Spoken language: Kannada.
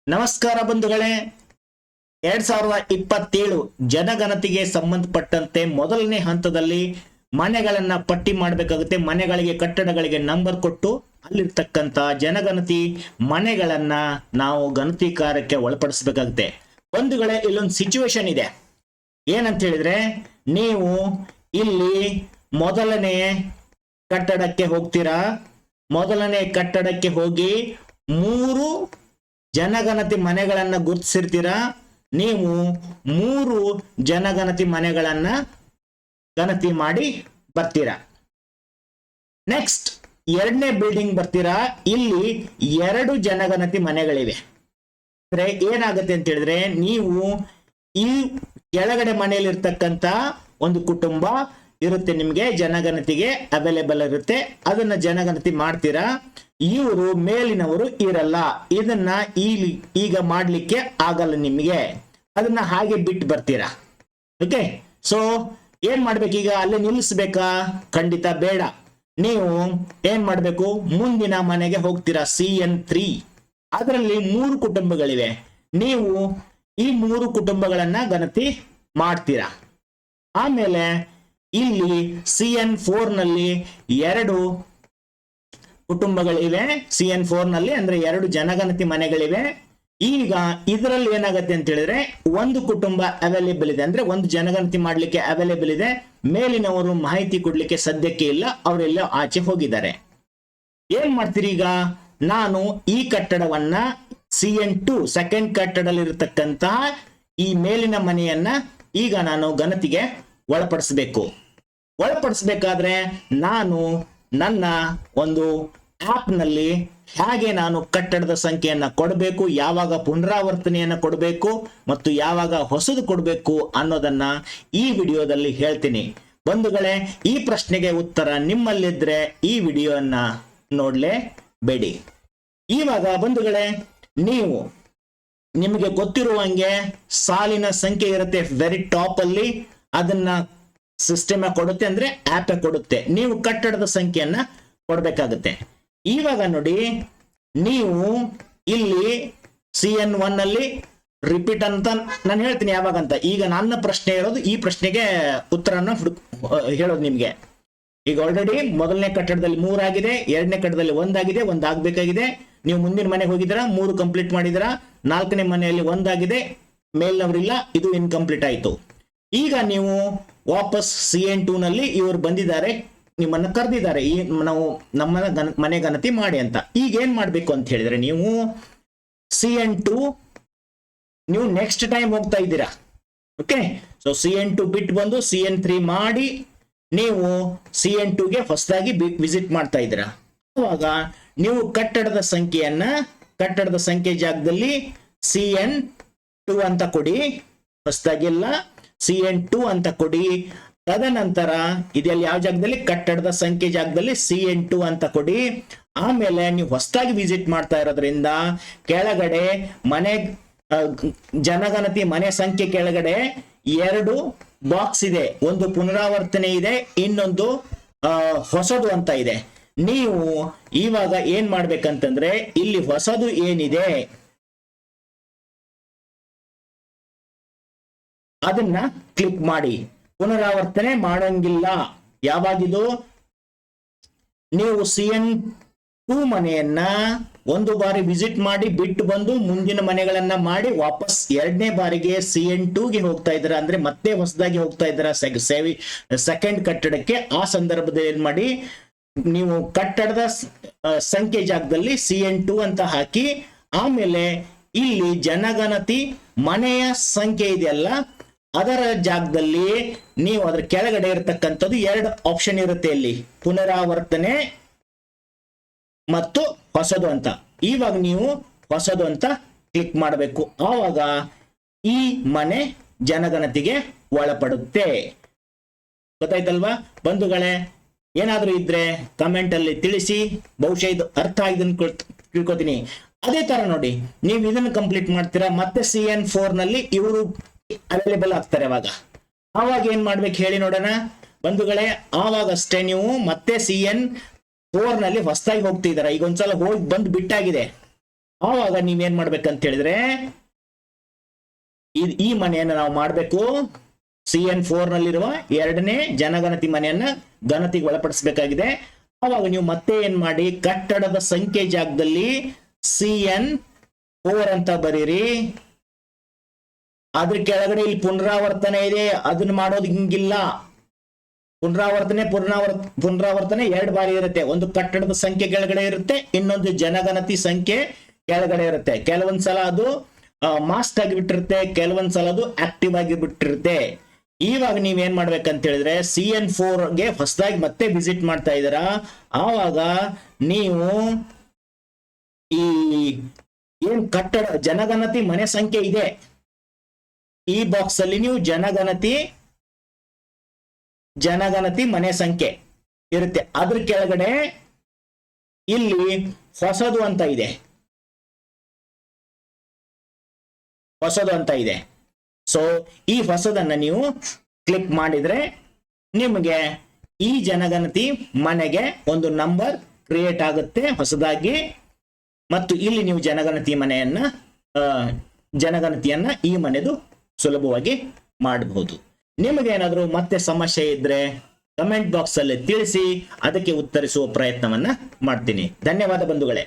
ನಮಸ್ಕಾರ ಬಂಧುಗಳೇ, 2027 ಜನಗಣತಿಗೆ ಸಂಬಂಧಪಟ್ಟಂತೆ ಮೊದಲನೇ ಹಂತದಲ್ಲಿ ಮನೆಗಳನ್ನ ಪಟ್ಟಿ ಮಾಡಬೇಕಾಗುತ್ತೆ. ಮನೆಗಳಿಗೆ ಕಟ್ಟಡಗಳಿಗೆ ನಂಬರ್ ಕೊಟ್ಟು ಅಲ್ಲಿರ್ತಕ್ಕಂತ ಜನಗಣತಿ ಮನೆಗಳನ್ನ ನಾವು ಗಣತಿ ಕಾರ್ಯಕ್ಕೆ ಒಳಪಡಿಸಬೇಕಾಗುತ್ತೆ. ಬಂಧುಗಳೇ, ಇಲ್ಲೊಂದು ಸಿಚುವೇಶನ್ ಇದೆ. ಏನಂತ ಹೇಳಿದ್ರೆ, ನೀವು ಇಲ್ಲಿ ಮೊದಲನೇ ಕಟ್ಟಡಕ್ಕೆ ಹೋಗ್ತೀರಾ. ಮೊದಲನೇ ಕಟ್ಟಡಕ್ಕೆ ಹೋಗಿ 3 ಜನಗಣತಿ ಮನೆಗಳನ್ನ ಗುರುತಿಸಿರ್ತೀರಾ. ನೀವು 3 ಜನಗಣತಿ ಮನೆಗಳನ್ನ ಗಣತಿ ಮಾಡಿ ಬರ್ತೀರಾ. ನೆಕ್ಸ್ಟ್ ಎರಡನೇ ಬಿಲ್ಡಿಂಗ್ ಬರ್ತೀರಾ. ಇಲ್ಲಿ 2 ಜನಗಣತಿ ಮನೆಗಳಿವೆ. ಅಂದ್ರೆ ಏನಾಗುತ್ತೆ ಅಂತ ಹೇಳಿದ್ರೆ, ನೀವು ಈ ಕೆಳಗಡೆ ಮನೆಯಲ್ಲಿ ಇರ್ತಕ್ಕಂತ ಒಂದು ಕುಟುಂಬ ಇರುತ್ತೆ, ನಿಮ್ಗೆ ಜನಗಣತಿಗೆ ಅವೈಲೇಬಲ್ ಇರುತ್ತೆ. ಅದನ್ನ ಜನಗಣತಿ ಮಾಡ್ತೀರಾ. ಇವರು ಮೇಲಿನವರು ಇರಲ್ಲ. ಇದನ್ನ ಈಗ ಮಾಡ್ಲಿಕ್ಕೆ ಆಗಲ್ಲ ನಿಮಗೆ. ಅದನ್ನ ಹಾಗೆ ಬಿಟ್ಟು ಬರ್ತೀರಾ. ಓಕೆ, ಸೊ ಏನ್ ಮಾಡ್ಬೇಕೀಗ? ಅಲ್ಲೇ ನಿಲ್ಲಿಸ್ಬೇಕಾ? ಖಂಡಿತ ಬೇಡ. ನೀವು ಏನ್ ಮಾಡ್ಬೇಕು? ಮುಂದಿನ ಮನೆಗೆ ಹೋಗ್ತೀರಾ. CN3 ಅದರಲ್ಲಿ 3 ಕುಟುಂಬಗಳಿವೆ. ನೀವು ಈ 3 ಕುಟುಂಬಗಳನ್ನ ಗಣತಿ ಮಾಡ್ತೀರಾ. ಆಮೇಲೆ ಇಲ್ಲಿ CN4 ನಲ್ಲಿ 2 ಕುಟುಂಬಗಳಿವೆ. CN4 ನಲ್ಲಿ ಅಂದ್ರೆ 2 ಜನಗಣತಿ ಮನೆಗಳಿವೆ. ಈಗ ಇದರಲ್ಲಿ ಏನಾಗುತ್ತೆ ಅಂತ ಹೇಳಿದ್ರೆ, ಒಂದು ಕುಟುಂಬ ಅವೈಲೇಬಲ್ ಇದೆ, ಅಂದ್ರೆ ಒಂದು ಜನಗಣತಿ ಮಾಡ್ಲಿಕ್ಕೆ ಅವೈಲೇಬಲ್ ಇದೆ. ಮೇಲಿನವರು ಮಾಹಿತಿ ಕೊಡ್ಲಿಕ್ಕೆ ಸದ್ಯಕ್ಕೆ ಇಲ್ಲ, ಅವರೆಲ್ಲ ಆಚೆ ಹೋಗಿದ್ದಾರೆ. ಏನ್ ಮಾಡ್ತೀರಿ ಈಗ? ನಾನು ಈ ಕಟ್ಟಡವನ್ನ CN2 ಸೆಕೆಂಡ್ ಕಟ್ಟಡದಲ್ಲಿ ಇರತಕ್ಕಂತ ಈ ಮೇಲಿನ ಮನೆಯನ್ನ ಈಗ ನಾನು ಗಣತಿಗೆ ಒಳಪಡಿಸಬೇಕಾದ್ರೆ ನಾನು ನನ್ನ ಒಂದು ಆಪ್ ನಲ್ಲಿ ಹೇಗೆ ನಾನು ಕಟ್ಟಡದ ಸಂಖ್ಯೆಯನ್ನ ಕೊಡಬೇಕು, ಯಾವಾಗ ಪುನರಾವರ್ತನೆಯನ್ನ ಕೊಡಬೇಕು ಮತ್ತು ಯಾವಾಗ ಹೊಸದು ಕೊಡಬೇಕು ಅನ್ನೋದನ್ನ ಈ ವಿಡಿಯೋದಲ್ಲಿ ಹೇಳ್ತೀನಿ. ಬಂಧುಗಳೇ, ಈ ಪ್ರಶ್ನೆಗೆ ಉತ್ತರ ನಿಮ್ಮಲ್ಲಿದ್ರೆ ಈ ವಿಡಿಯೋನ ನೋಡ್ಲೇಬೇಡಿ. ಇವಾಗ ಬಂಧುಗಳೇ, ನೀವು ನಿಮಗೆ ಗೊತ್ತಿರುವಂಗೆ ಸಾಲಿನ ಸಂಖ್ಯೆ ಇರುತ್ತೆ ವೆರಿ ಟಾಪ್ ಅಲ್ಲಿ. ಅದನ್ನ ಸಿಸ್ಟಮ್ ಕೊಡುತ್ತೆ, ಅಂದ್ರೆ ಆಪ್ ಕೊಡುತ್ತೆ. ನೀವು ಕಟ್ಟಡದ ಸಂಖ್ಯೆಯನ್ನ ಕೊಡ್ಬೇಕಾಗುತ್ತೆ. ಇವಾಗ ನೋಡಿ, ನೀವು ಇಲ್ಲಿ CN1 ನಲ್ಲಿ ರಿಪೀಟ್ ಅಂತ ನಾನು ಹೇಳ್ತೀನಿ ಯಾವಾಗಂತ. ಈಗ ನನ್ನ ಪ್ರಶ್ನೆ ಇರೋದು ಈ ಪ್ರಶ್ನೆಗೆ ಉತ್ತರನ ಹೇಳೋದು ನಿಮ್ಗೆ. ಈಗ ಆಲ್ರೆಡಿ ಮೊದಲನೇ ಕಟ್ಟಡದಲ್ಲಿ 3 ಆಗಿದೆ, ಎರಡನೇ ಕಟ್ಟಡದಲ್ಲಿ 1 ಆಗಿದೆ, 1 ಆಗ್ಬೇಕಾಗಿದೆ. ನೀವು ಮುಂದಿನ ಮನೆಗೆ ಹೋಗಿದ್ದೀರಾ, 3 ಕಂಪ್ಲೀಟ್ ಮಾಡಿದಿರಾ. 4ನೇ ಮನೆಯಲ್ಲಿ 1 ಆಗಿದೆ, ಮೇಲ್ನವರಿಲ್ಲ, ಇದು ಇನ್ಕಂಪ್ಲೀಟ್ ಆಯ್ತು. ಈಗ ನೀವು ವಾಪಸ್ CN2 ನಲ್ಲಿ ಇವರು ಬಂದಿದ್ದಾರೆ, ನಿಮ್ಮನ್ನ ಕರೆದಿದ್ದಾರೆ, ಈ ನಾವು ನಮ್ಮ ಮನೆ ಗಣತಿ ಮಾಡಿ ಅಂತ. ಈಗ ಏನ್ ಮಾಡ್ಬೇಕು ಅಂತ ಹೇಳಿದ್ರೆ, ನೀವು CN2 ನೀವು ನೆಕ್ಸ್ಟ್ ಟೈಮ್ ಹೋಗ್ತಾ ಇದ್ದೀರಾ. ಓಕೆ, ಸೊ CN2 ಬಿಟ್ಟು ಬಂದು CN3 ಮಾಡಿ ನೀವು CN2ಗೆ ಹೊಸದಾಗಿ ವಿಸಿಟ್ ಮಾಡ್ತಾ ಇದ್ದೀರಾ. ಅವಾಗ ನೀವು ಕಟ್ಟಡದ ಸಂಖ್ಯೆ ಜಾಗದಲ್ಲಿ CN2 ಅಂತ ಕೊಡಿ. ಹೊಸದಾಗಿಲ್ಲ, CN2 ಅಂತ ಕೊಡಿ. ತದನಂತರ ಇದೆಲ್ಲ ಯಾವ ಜಾಗದಲ್ಲಿ? ಕಟ್ಟಡದ ಸಂಖ್ಯೆ ಜಾಗದಲ್ಲಿ CN2 ಅಂತ ಕೊಡಿ. ಆಮೇಲೆ ನೀವು ಹೊಸದಾಗಿ ವಿಸಿಟ್ ಮಾಡ್ತಾ ಇರೋದ್ರಿಂದ ಕೆಳಗಡೆ ಮನೆ ಜನಗಣತಿ ಮನೆ ಸಂಖ್ಯೆ ಕೆಳಗಡೆ 2 ಬಾಕ್ಸ್ ಇದೆ. ಒಂದು ಪುನರಾವರ್ತನೆ ಇದೆ, ಇನ್ನೊಂದು ಹೊಸದು ಅಂತ ಇದೆ. ನೀವು ಇವಾಗ ಏನ್ ಮಾಡ್ಬೇಕಂತಂದ್ರೆ, ಇಲ್ಲಿ ಹೊಸದು ಏನಿದೆ ಅದನ್ನ ಕ್ಲಿಕ್ ಮಾಡಿ. ಪುನರಾವರ್ತನೆ ಮಾಡಂಗಿಲ್ಲ. ಯಾವಾಗಿದು? ನೀವು CN2 ಮನೆಯನ್ನ ಒಂದು ಬಾರಿ ವಿಸಿಟ್ ಮಾಡಿ ಬಿಟ್ಟು ಬಂದು ಮುಂದಿನ ಮನೆಗಳನ್ನ ಮಾಡಿ ವಾಪಸ್ ಎರಡನೇ ಬಾರಿಗೆ CN2ಗೆ ಹೋಗ್ತಾ ಇದ್ದೀರಾ, ಅಂದ್ರೆ ಮತ್ತೆ ಹೊಸದಾಗಿ ಹೋಗ್ತಾ ಇದ್ದೀರಾ ಸೆಕೆಂಡ್ ಕಟ್ಟಡಕ್ಕೆ. ಆ ಸಂದರ್ಭದಲ್ಲಿ ಏನ್ ಮಾಡಿ, ನೀವು ಕಟ್ಟಡದ ಸಂಖ್ಯೆ ಜಾಗದಲ್ಲಿ CN2 ಅಂತ ಹಾಕಿ, ಆಮೇಲೆ ಇಲ್ಲಿ ಜನಗಣತಿ ಮನೆಯ ಸಂಖ್ಯೆ ಇದೆಯಲ್ಲ ಅದರ ಜಾಗದಲ್ಲಿ ನೀವು ಅದರ ಕೆಳಗಡೆ ಇರತಕ್ಕಂಥದ್ದು 2 ಆಪ್ಷನ್ ಇರುತ್ತೆ. ಇಲ್ಲಿ ಪುನರಾವರ್ತನೆ ಮತ್ತು ಹೊಸದು ಅಂತ. ಇವಾಗ ನೀವು ಹೊಸದು ಅಂತ ಕ್ಲಿಕ್ ಮಾಡಬೇಕು. ಆವಾಗ ಈ ಮನೆ ಜನಗಣತಿಗೆ ಒಳಪಡುತ್ತೆ. ಗೊತ್ತಾಯ್ತಲ್ವಾ ಬಂಧುಗಳೇ? ಏನಾದ್ರೂ ಇದ್ರೆ ಕಮೆಂಟ್ ಅಲ್ಲಿ ತಿಳಿಸಿ. ಬಹುಶಃ ಇದು ಅರ್ಥ ಆಗಿದೆ ತಿಳ್ಕೊತೀನಿ. ಅದೇ ತರ ನೋಡಿ, ನೀವು ಇದನ್ನು ಕಂಪ್ಲೀಟ್ ಮಾಡ್ತೀರಾ, ಮತ್ತೆ CN4 ನಲ್ಲಿ ಇವರು ಅವೈಲೇಬಲ್ ಆಗ್ತಾರೆ. ಆವಾಗ ಏನ್ ಮಾಡ್ಬೇಕು ಹೇಳಿ ನೋಡೋಣ ಬಂಧುಗಳೇ? ಆವಾಗ ಅಷ್ಟೇ ನೀವು ಮತ್ತೆ CN4 ನಲ್ಲಿ ಹೊಸದಾಗಿ ಹೋಗ್ತಿದಾರ. ಈಗ ಒಂದ್ಸಲ ಹೋಗಿ ಬಂದು ಬಿಟ್ಟಾಗಿದೆ. ಆವಾಗ ನೀವೇನ್ ಮಾಡ್ಬೇಕಂತ ಹೇಳಿದ್ರೆ ಈ ಮನೆಯನ್ನ ನಾವು ಮಾಡಬೇಕು. CN4 ನಲ್ಲಿರುವ ಎರಡನೇ ಜನಗಣತಿ ಮನೆಯನ್ನ ಗಣತಿಗೆ ಒಳಪಡಿಸಬೇಕಾಗಿದೆ. ಆವಾಗ ನೀವು ಮತ್ತೆ ಏನ್ ಮಾಡಿ, ಕಟ್ಟಡದ ಸಂಖ್ಯೆ ಜಾಗದಲ್ಲಿ CN4 ಅಂತ ಬರೀರಿ. ಅದ್ರ ಕೆಳಗಡೆ ಇಲ್ಲಿ ಪುನರಾವರ್ತನೆ ಇದೆ, ಅದನ್ನ ಮಾಡೋದು ಹಿಂಗಿಲ್ಲ. ಪುನರಾವರ್ತನೆ ಎರಡು ಬಾರಿ ಇರುತ್ತೆ. ಒಂದು ಕಟ್ಟಡದ ಸಂಖ್ಯೆ ಕೆಳಗಡೆ ಇರುತ್ತೆ, ಇನ್ನೊಂದು ಜನಗಣತಿ ಸಂಖ್ಯೆ ಕೆಳಗಡೆ ಇರುತ್ತೆ. ಕೆಲವೊಂದ್ಸಲ ಅದು ಮಾಸ್ಟ್ ಆಗಿ ಬಿಟ್ಟಿರುತ್ತೆ, ಕೆಲವೊಂದ್ಸಲ ಅದು ಆಕ್ಟಿವ್ ಆಗಿ ಬಿಟ್ಟಿರುತ್ತೆ. ಇವಾಗ ನೀವೇನ್ ಮಾಡ್ಬೇಕಂತ ಹೇಳಿದ್ರೆ CN4 ಗೆ ಹೊಸದಾಗಿ ಮತ್ತೆ ವಿಸಿಟ್ ಮಾಡ್ತಾ ಇದ್ದೀರಾ, ಆವಾಗ ನೀವು ಈ ಏನ್ ಕಟ್ಟಡ ಜನಗಣತಿ ಮನೆ ಸಂಖ್ಯೆ ಇದೆ, ಈ ಬಾಕ್ಸ್ ಅಲ್ಲಿ ನೀವು ಜನಗಣತಿ ಮನೆ ಸಂಖ್ಯೆ ಇರುತ್ತೆ. ಅದ್ರ ಕೆಳಗಡೆ ಇಲ್ಲಿ ಹೊಸದು ಅಂತ ಇದೆ, ಸೊ ಈ ಹೊಸದನ್ನ ನೀವು ಕ್ಲಿಕ್ ಮಾಡಿದ್ರೆ ನಿಮಗೆ ಈ ಜನಗಣತಿ ಮನೆಗೆ ಒಂದು ನಂಬರ್ ಕ್ರಿಯೇಟ್ ಆಗುತ್ತೆ ಹೊಸದಾಗಿ. ಮತ್ತು ಇಲ್ಲಿ ನೀವು ಜನಗಣತಿಯನ್ನ ಈ ಮನೆದು ಸುಲಭವಾಗಿ ಮಾಡಬಹುದು. ನಿಮಗೇನಾದ್ರೂ ಮತ್ತೆ ಸಮಸ್ಯೆ ಇದ್ರೆ ಕಮೆಂಟ್ ಬಾಕ್ಸ್ ಅಲ್ಲಿ ತಿಳಿಸಿ, ಅದಕ್ಕೆ ಉತ್ತರಿಸುವ ಪ್ರಯತ್ನವನ್ನ ಮಾಡ್ತೀನಿ. ಧನ್ಯವಾದ ಬಂಧುಗಳೇ.